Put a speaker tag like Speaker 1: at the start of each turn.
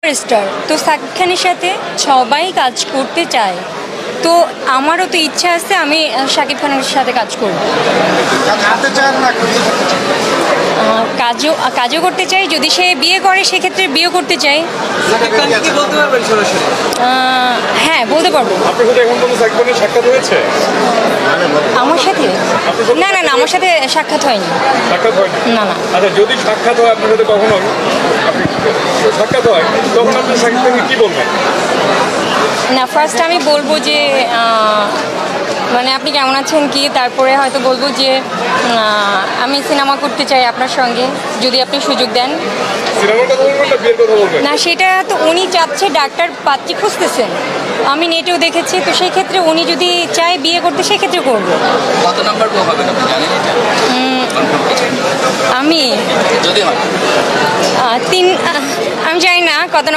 Speaker 1: Star তো সাকিব খানের সাথে সবাই কাজ করতে চায়, তো আমারও তো ইচ্ছা আছে আমি সাকিব খানের সাথে কাজ করব। কাজও করতে চাই, যদি সে বিয়ে করে সেক্ষেত্রে বিয়ে করতে চাই। হ্যাঁ, বলতে পারবো। আমার সাথে না না না, আমার সাথে সাক্ষাৎ হয়নি। না না।
Speaker 2: আচ্ছা, যদি সাক্ষাৎ হয় আপনার সাথে কখনো সাক্ষাৎ হয় তখন আপনি সাকিব খানকে কি বলবেন?
Speaker 1: না, ফার্স্ট আমি বলবো যে মানে আপনি কেমন আছেন কি, তারপরে হয়তো বলবো যে আমি সিনেমা করতে চাই আপনার সঙ্গে, যদি আপনি সুযোগ দেন।
Speaker 2: সিনেমাটা বলবেন না বিয়ের কথা বলবেন?
Speaker 1: না, সেটা তো উনি চাচ্ছে, ডাক্তার পাত্রী খুঁজতেছেন, আমি নেটেও দেখেছি, তো সেই ক্ষেত্রে উনি যদি চায় বিয়ে করতে সেক্ষেত্রে করবো।
Speaker 3: কত নাম্বার বউ হবে আপনি জানেন এটা?
Speaker 1: আমি
Speaker 3: যদি হয়
Speaker 1: 3 আমি জানি না কত